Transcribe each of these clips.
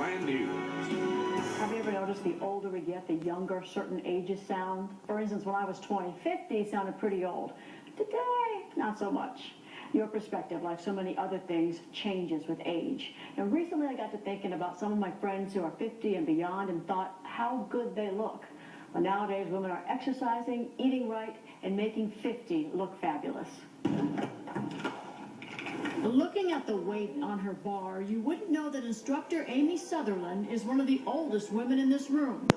brand new. Have you ever noticed the older we get, the younger certain ages sound? For instance, when I was 20, 50 sounded pretty old. Today, not so much. Your perspective, like so many other things, changes with age. And recently I got to thinking about some of my friends who are 50 and beyond and thought how good they look. But nowadays, women are exercising, eating right, and making 50 look fabulous. Looking at the weight on her bar, you wouldn't know that instructor Amy Sutherland is one of the oldest women in this room.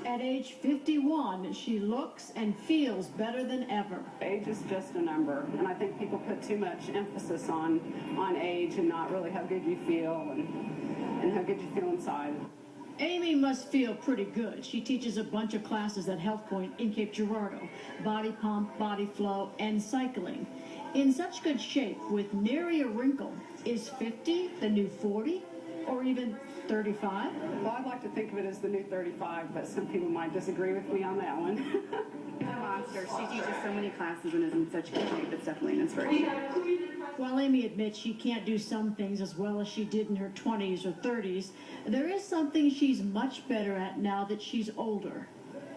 At age 51, she looks and feels better than ever. Age is just a number, and I think people put too much emphasis on age and not really how good you feel and how good you feel inside. Amy must feel pretty good. She teaches a bunch of classes at Health Point in Cape Girardeau. Body pump, body flow, and cycling. In such good shape with nary a wrinkle. Is 50 the new 40? Or even 35? Well, I'd like to think of it as the new 35, but some people might disagree with me on that one. She's a monster. She teaches so many classes and is in such good shape. It's definitely an inspiration. While Amy admits she can't do some things as well as she did in her 20s or 30s, there is something she's much better at now that she's older.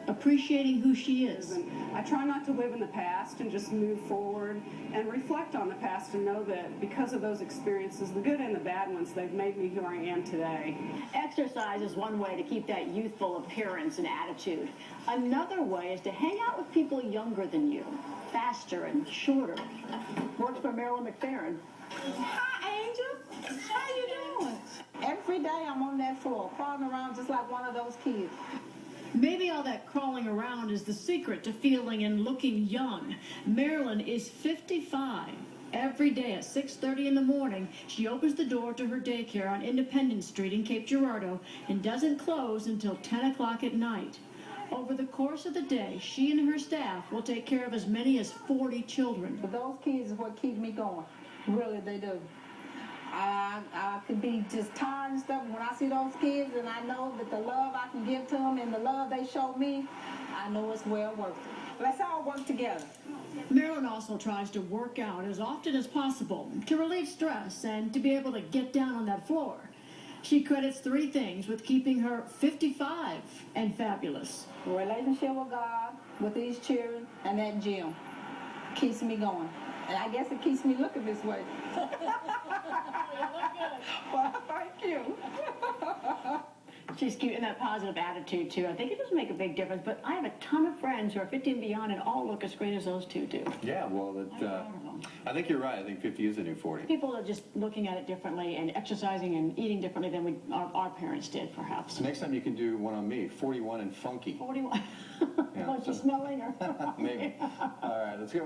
Appreciating who she is. I try not to live in the past and just move forward and reflect on the past and know that because of those experiences, the good and the bad ones, they've made me who I am today. Exercise is one way to keep that youthful appearance and attitude. Another way is to hang out with people younger than you, faster and shorter. Works for Marilyn McFerrin. Hi, Angel. How you doing? Every day I'm on that floor, crawling around just like one of those kids. Maybe all that crawling around is the secret to feeling and looking young. Marilyn is 55. Every day at 6:30 in the morning, she opens the door to her daycare on Independence Street in Cape Girardeau and doesn't close until 10 o'clock at night. Over the course of the day, she and her staff will take care of as many as 40 children. But those kids is what keep me going. Really, they do. I could be just tired and stuff. When I see those kids and I know that the love I can give to them and the love they show me, I know it's well worth it. Let's all work together. Marilyn also tries to work out as often as possible to relieve stress and to be able to get down on that floor. She credits 3 things with keeping her 55 and fabulous. A relationship with God, with these children, and that gym keeps me going. And I guess it keeps me looking this way. You look good. Well, thank you. She's cute in that positive attitude, too. I think it does make a big difference, but I have a ton of friends who are 50 and beyond and all look as great as those two do. Yeah, well, I think you're right. I think 50 is the new 40. People are just looking at it differently and exercising and eating differently than our parents did, perhaps. So next time you can do one on me, 41 and funky. 41. Yeah, Was she smelling her? Maybe. All right, let's go.